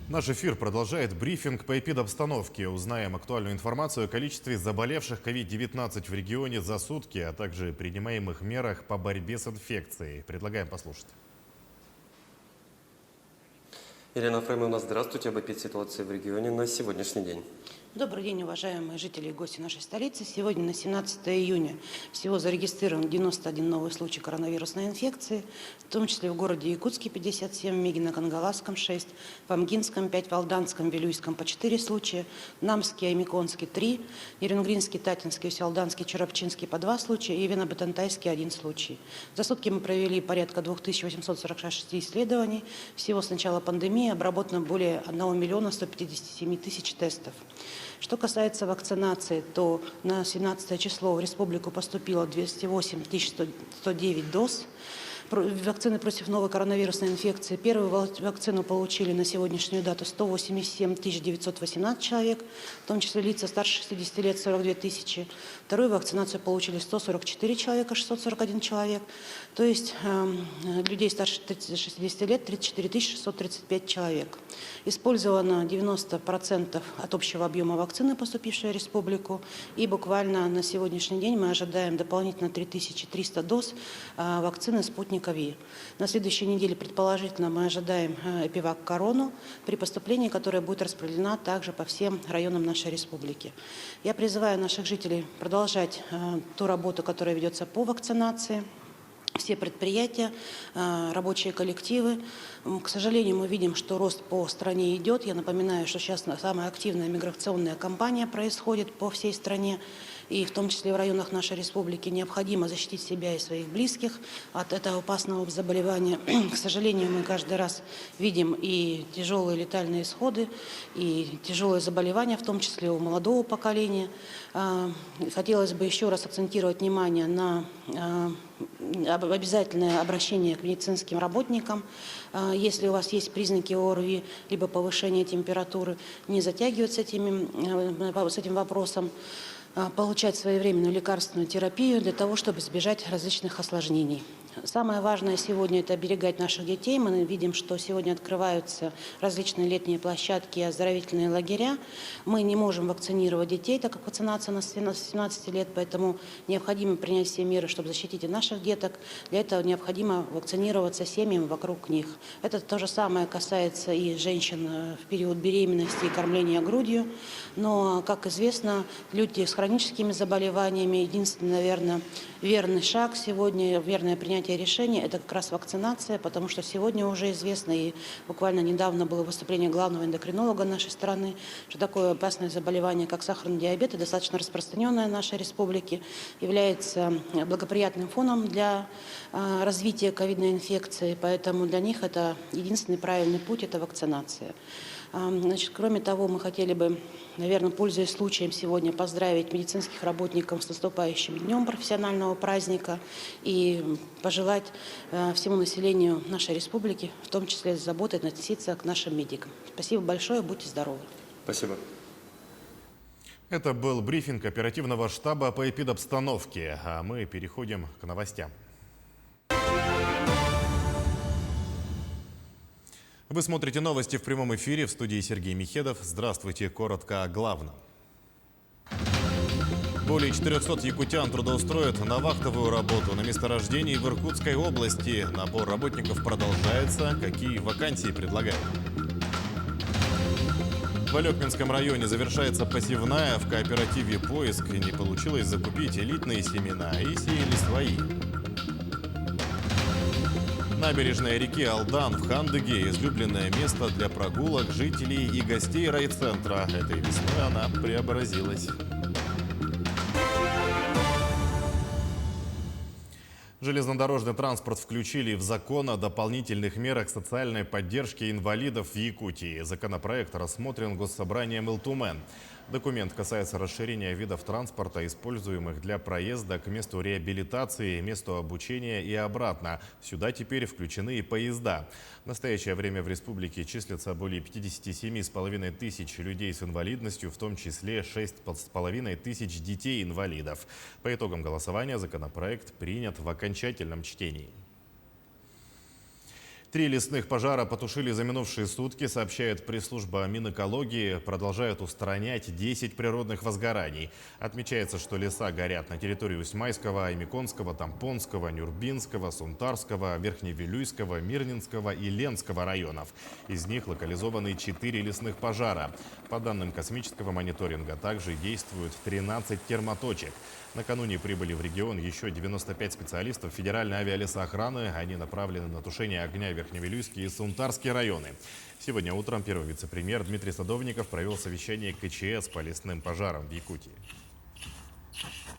Наш эфир продолжает брифинг по эпидобстановке. Узнаем актуальную информацию о количестве заболевших COVID-19 в регионе за сутки, а также принимаемых мерах по борьбе с инфекцией. Предлагаем послушать. Елена Фреймовна, здравствуйте. Об ситуации в регионе на сегодняшний день. Добрый день, уважаемые жители и гости нашей столицы. Сегодня на 17 июня всего зарегистрирован 91 новый случай коронавирусной инфекции, в том числе в городе Якутске 57, в Мегино-Кангаласском 6, в Амгинском 5, в Алданском, Вилюйском по 4 случая, в Намске и Миконске 3, Еренгринский, Татинский, Усялданский, Черопчинский по 2 случая и Вино-Батантайский 1 случай. За сутки мы провели порядка 2846 исследований. Всего с начала пандемии обработано более 1 157 000 тестов. Что касается вакцинации, то на 17 число в республику поступило 208 109 доз вакцины против новой коронавирусной инфекции. Первую вакцину получили на сегодняшнюю дату 187 918 человек, в том числе лица старше 60 лет 42 000. Вторую вакцинацию получили 144 человека, 641 человек. То есть людей старше 60 лет 34 635 человек. Использовано 90% от общего объема вакцины, поступившей в республику. И буквально на сегодняшний день мы ожидаем дополнительно 3300 доз вакцины «Спутник Ви». На следующей неделе, предположительно, мы ожидаем «Эпивак Корону», при поступлении которая будет распределена также по всем районам нашей республики. Я призываю наших жителей продолжать ту работу, которая ведется по вакцинации. Все предприятия, рабочие коллективы. К сожалению, мы видим, что рост по стране идет. Я напоминаю, что сейчас самая активная миграционная кампания происходит по всей стране. И в том числе в районах нашей республики необходимо защитить себя и своих близких от этого опасного заболевания. К сожалению, мы каждый раз видим и тяжелые летальные исходы, и тяжелые заболевания, в том числе у молодого поколения. Хотелось бы еще раз акцентировать внимание на обязательное обращение к медицинским работникам. Если у вас есть признаки ОРВИ, либо повышение температуры, не затягивать с этим вопросом, получать своевременную лекарственную терапию для того, чтобы избежать различных осложнений. Самое важное сегодня – это оберегать наших детей. Мы видим, что сегодня открываются различные летние площадки и оздоровительные лагеря. Мы не можем вакцинировать детей, так как вакцинация у нас с 17 лет, поэтому необходимо принять все меры, чтобы защитить и наших деток. Для этого необходимо вакцинироваться семьям вокруг них. Это то же самое касается и женщин в период беременности и кормления грудью. Но, как известно, люди с хроническими заболеваниями, единственный, наверное, верный шаг сегодня, верное принятие решения – это как раз вакцинация, потому что сегодня уже известно, и буквально недавно было выступление главного эндокринолога нашей страны, что такое опасное заболевание, как сахарный диабет, и достаточно распространенное в нашей республике, является благоприятным фоном для развития ковидной инфекции, поэтому для них это единственный правильный путь – это вакцинация. Значит, кроме того, мы хотели бы, наверное, пользуясь случаем сегодня, поздравить медицинских работников с наступающим днем профессионального праздника и пожелать всему населению нашей республики, в том числе с заботой относиться к нашим медикам. Спасибо большое, будьте здоровы. Спасибо. Это был брифинг оперативного штаба по эпидобстановке, а мы переходим к новостям. Вы смотрите новости в прямом эфире, в студии Сергей Михедов. Здравствуйте, коротко о главном. Более 400 якутян трудоустроят на вахтовую работу на месторождении в Иркутской области. Набор работников продолжается. Какие вакансии предлагают? В Алекминском районе завершается посевная. В кооперативе «Поиск» не получилось закупить элитные семена и сеяли свои. Набережная реки Алдан в Хандыге – излюбленное место для прогулок жителей и гостей райцентра. Этой весной она преобразилась. Железнодорожный транспорт включили в закон о дополнительных мерах социальной поддержки инвалидов в Якутии. Законопроект рассмотрен Госсобранием ЛТУМЭН. Документ касается расширения видов транспорта, используемых для проезда к месту реабилитации, месту обучения и обратно. Сюда теперь включены и поезда. В настоящее время в республике числится более 57,5 тысяч людей с инвалидностью, в том числе 6,5 тысяч детей-инвалидов. По итогам голосования законопроект принят в окончательном чтении. 3 лесных пожара потушили за минувшие сутки, сообщает пресс-служба Минэкологии. Продолжают устранять 10 природных возгораний. Отмечается, что леса горят на территории Усть-Майского, Аймиконского, Тампонского, Нюрбинского, Сунтарского, Верхневилюйского, Мирнинского и Ленского районов. Из них локализованы 4 лесных пожара. По данным космического мониторинга, также действуют 13 термоточек. Накануне прибыли в регион еще 95 специалистов Федеральной авиалесоохраны. Они направлены на тушение огня в Верхневилюйские и Сунтарские районы. Сегодня утром первый вице-премьер Дмитрий Садовников провел совещание КЧС по лесным пожарам в Якутии.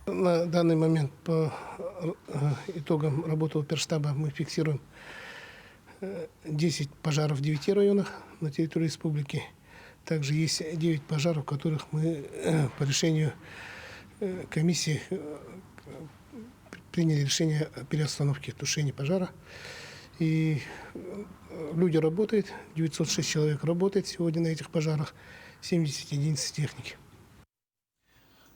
На данный момент по итогам работы оперштаба мы фиксируем 10 пожаров в 9 районах на территории республики. Также есть 9 пожаров, в которых мы по решению комиссии приняли решение о переостановке тушения пожара. И люди работают, 906 человек работает сегодня на этих пожарах, 70 единиц техники.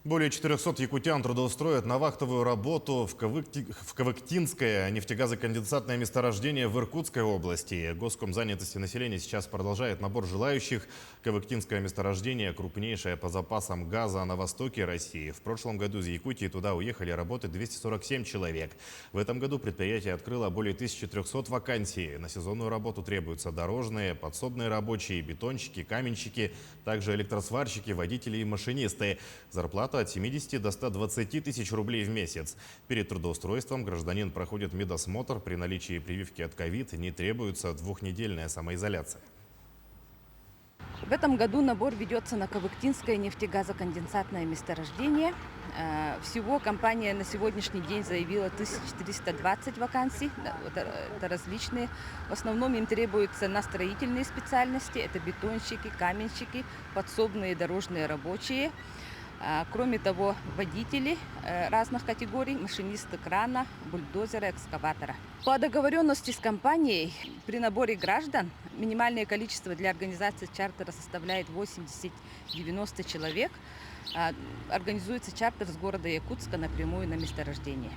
Более 400 якутян трудоустроят на вахтовую работу в Кавыктинское нефтегазоконденсатное месторождение в Иркутской области. Госкомзанятости населения сейчас продолжает набор желающих. Кавыктинское месторождение – крупнейшее по запасам газа на востоке России. В прошлом году из Якутии туда уехали работать 247 человек. В этом году предприятие открыло более 1300 вакансий. На сезонную работу требуются дорожные, подсобные рабочие, бетонщики, каменщики, также электросварщики, водители и машинисты. Зарплата от 70 до 120 тысяч рублей в месяц. Перед трудоустройством гражданин проходит медосмотр. При наличии прививки от ковид не требуется двухнедельная самоизоляция. В этом году набор ведется на Кавыктинское нефтегазоконденсатное месторождение. Всего компания на сегодняшний день заявила 1320 вакансий. Это различные. В основном им требуются на строительные специальности. Это бетонщики, каменщики, подсобные дорожные рабочие. Кроме того, водители разных категорий, машинисты крана, бульдозера, экскаватора. По договоренности с компанией при наборе граждан минимальное количество для организации чартера составляет 80-90 человек. Организуется чартер с города Якутска напрямую на месторождение.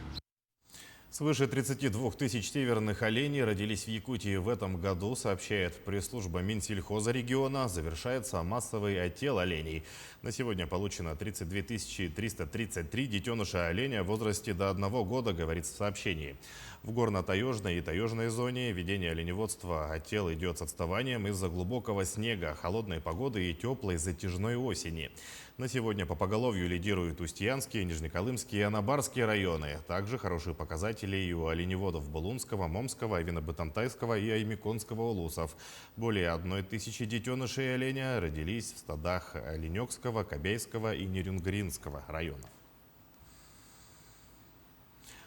Свыше 32 тысяч северных оленей родились в Якутии в этом году, сообщает пресс-служба Минсельхоза региона. Завершается массовый оттел оленей. На сегодня получено 32 333 детеныша оленя в возрасте до 1 года, говорится в сообщении. В горно-таежной и таежной зоне ведение оленеводства оттел идет с отставанием из-за глубокого снега, холодной погоды и теплой затяжной осени. На сегодня по поголовью лидируют Устьянские, Нижнеколымские и Анабарские районы. Также хорошие показатели и у оленеводов Булунского, Момского, Авино-Бытантайского и Аймиконского улусов. Более 1000 детенышей оленя родились в стадах Оленёкского, Кобейского и Нерюнгринского районов.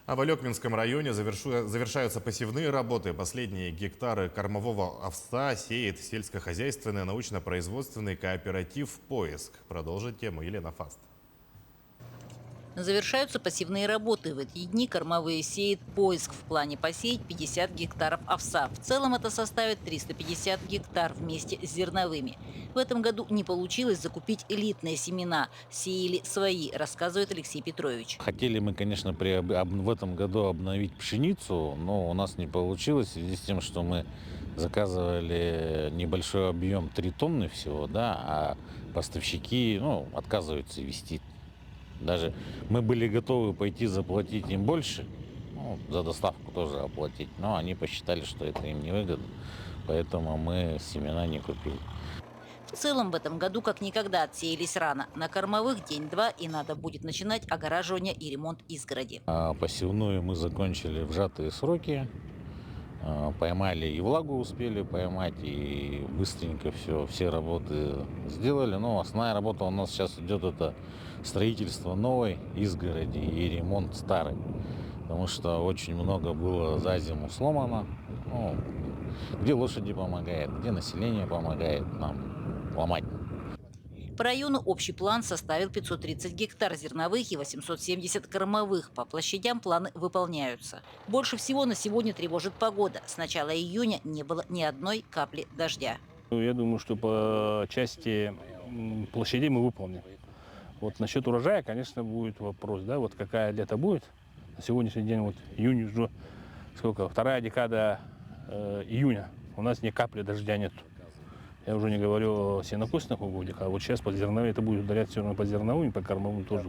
А в Алекминском районе завершаются посевные работы. Последние гектары кормового овса сеет сельскохозяйственный научно-производственный кооператив «Поиск». Продолжит тему Елена Фаст. Завершаются посевные работы. В эти дни кормовые сеет «Поиск». В плане посеять 50 гектаров овса. В целом это составит 350 гектар вместе с зерновыми. В этом году не получилось закупить элитные семена. Сеяли свои, рассказывает Алексей Петрович. Хотели мы, конечно, в этом году обновить пшеницу, но у нас не получилось в связи с тем, что мы заказывали небольшой объем 3 тонны всего, да, а поставщики отказываются везти. Даже мы были готовы пойти заплатить им больше, за доставку тоже оплатить, но они посчитали, что это им невыгодно, поэтому мы семена не купили. В целом в этом году как никогда отсеялись рано. На кормовых день-два и надо будет начинать огораживание и ремонт изгороди. Посевную мы закончили в сжатые сроки, поймали и влагу успели поймать, и быстренько все работы сделали. Но основная работа у нас сейчас идет это строительство новой изгороди и ремонт старой. Потому что очень много было за зиму сломано. Где лошади помогают, где население помогает нам ломать. По району общий план составил 530 гектар зерновых и 870 кормовых. По площадям планы выполняются. Больше всего на сегодня тревожит погода. С начала июня не было ни одной капли дождя. Я думаю, что по части площадей мы выполним. Насчет урожая, конечно, будет вопрос, да, какая лето будет. На сегодняшний день июнь уже вторая декада июня. У нас ни капли дождя нет. Я уже не говорю о сенокосных угодьях, а вот сейчас под зерновые это будет ударять все равно по зерновым, по кормовым тоже.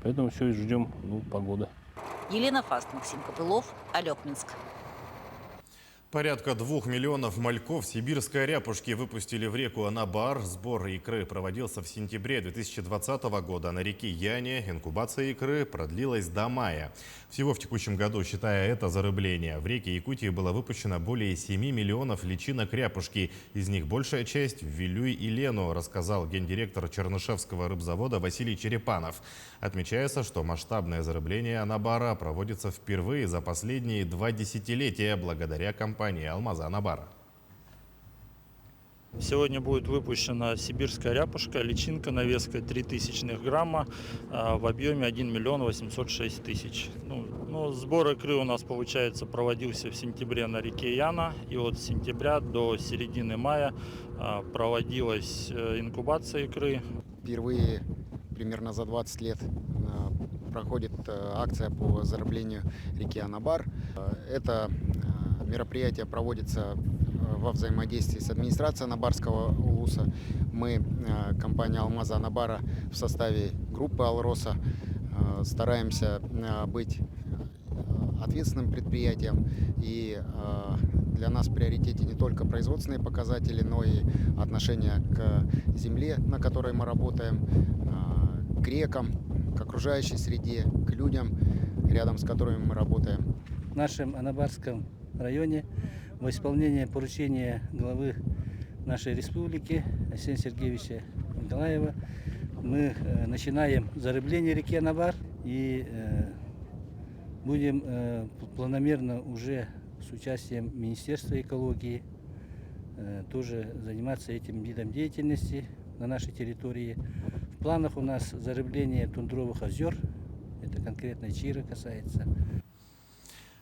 Поэтому все и ждем погоды. Елена Фаст, Максим Копылов, Алекминск. Порядка 2 миллионов мальков сибирской ряпушки выпустили в реку Анабар. Сбор икры проводился в сентябре 2020 года на реке Яне. Инкубация икры продлилась до мая. Всего в текущем году, считая это зарыбление, в реке Якутии было выпущено более 7 миллионов личинок ряпушки. Из них большая часть в Вилюй и Лену, рассказал гендиректор Чернышевского рыбзавода Василий Черепанов. Отмечается, что масштабное зарыбление Анабара проводится впервые за последние 2 десятилетия благодаря компании «Алмаза Анабара». Сегодня будет выпущена сибирская ряпушка, личинка навеской 0,03 грамма в объеме 1 миллион 806 тысяч. Сбор икры у нас, получается, проводился в сентябре на реке Яна. И вот с сентября до середины мая проводилась инкубация икры. Впервые примерно за 20 лет проходит акция по зарыблению реки Анабар. Это мероприятие проводится во взаимодействии с администрацией Анабарского улуса. Мы, компания «Алмаза Анабара», в составе группы «Алроса» стараемся быть ответственным предприятием. И для нас в приоритете не только производственные показатели, но и отношение к земле, на которой мы работаем, к рекам, к окружающей среде, к людям, рядом с которыми мы работаем. В нашем Анабарском районе в исполнение поручения главы нашей республики Арсения Сергеевича Николаева мы начинаем зарыбление реки Анабар и будем планомерно уже с участием Министерства экологии тоже заниматься этим видом деятельности на нашей территории. В планах у нас зарыбление тундровых озер, это конкретно Чира касается.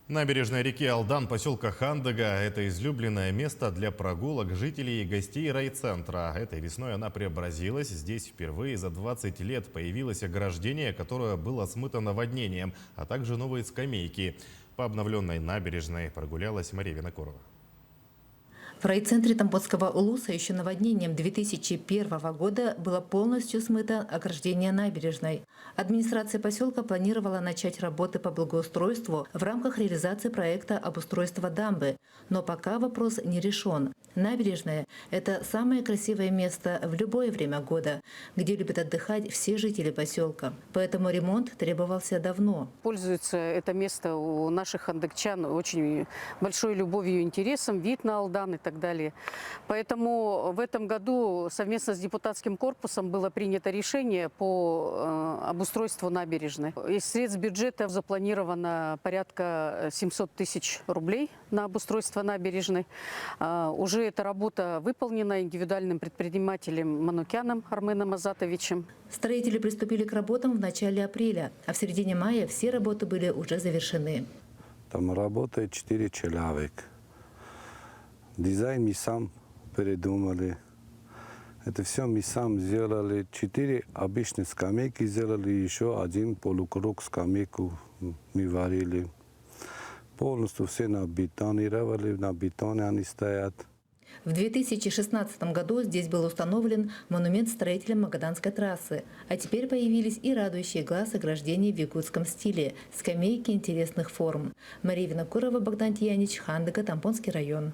Набережная реки Алдан поселка Хандыга – это излюбленное место для прогулок жителей и гостей райцентра. Этой весной она преобразилась. Здесь впервые за 20 лет появилось ограждение, которое было смыто наводнением, а также новые скамейки. По обновленной набережной прогулялась Мария Винокурова. В райцентре Тамбовского улуса еще наводнением 2001 года было полностью смыто ограждение набережной. Администрация поселка планировала начать работы по благоустройству в рамках реализации проекта обустройства дамбы, но пока вопрос не решен. Набережная – это самое красивое место в любое время года, где любят отдыхать все жители поселка. Поэтому ремонт требовался давно. Пользуется это место у наших хандыгчан очень большой любовью и интересом, вид на Алдан и так далее. Поэтому в этом году совместно с депутатским корпусом было принято решение по обустройству набережной. Из средств бюджета запланировано порядка 700 тысяч рублей на обустройство набережной. Уже эта работа выполнена индивидуальным предпринимателем Манукяном Арменом Азатовичем. Строители приступили к работам в начале апреля, а в середине мая все работы были уже завершены. Там работает 4 человека. Дизайн мы сам придумали. Это все мы сам сделали. 4 обычные скамейки сделали, еще 1 полукруг скамейку мы варили. Полностью все набетонировали, на бетоне они стоят. В 2016 году здесь был установлен монумент строителям Магаданской трассы, а теперь появились и радующие глаз ограждения в якутском стиле, скамейки интересных форм. Мария Винокурова, Богдан Тиянич, Хандыга, Тамбовский район.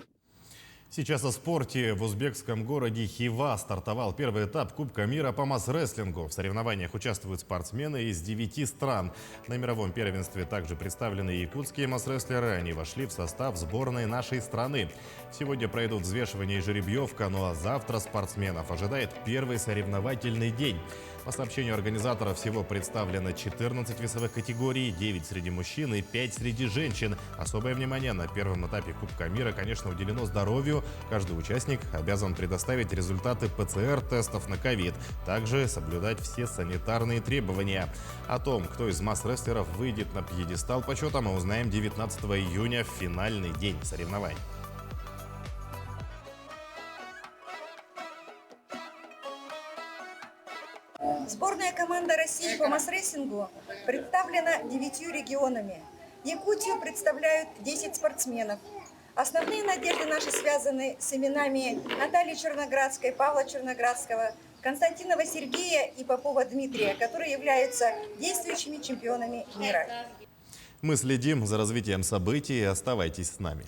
Сейчас о спорте. В узбекском городе Хива стартовал первый этап Кубка мира по масс-рестлингу. В соревнованиях участвуют спортсмены из 9 стран. На мировом первенстве также представлены якутские масс-рестлеры. Они вошли в состав сборной нашей страны. Сегодня пройдут взвешивание и жеребьевка, ну а завтра спортсменов ожидает первый соревновательный день. По сообщению организаторов, всего представлено 14 весовых категорий, 9 среди мужчин и 5 среди женщин. Особое внимание на первом этапе Кубка мира, конечно, уделено здоровью. Каждый участник обязан предоставить результаты ПЦР-тестов на ковид. Также соблюдать все санитарные требования. О том, кто из масс-рестлеров выйдет на пьедестал почета, мы узнаем 19 июня в финальный день соревнований. Сборная команда России по масс-рестлингу представлена 9 регионами. Якутию представляют 10 спортсменов. Основные надежды наши связаны с именами Натальи Черноградской, Павла Черноградского, Константинова Сергея и Попова Дмитрия, которые являются действующими чемпионами мира. Мы следим за развитием событий. Оставайтесь с нами.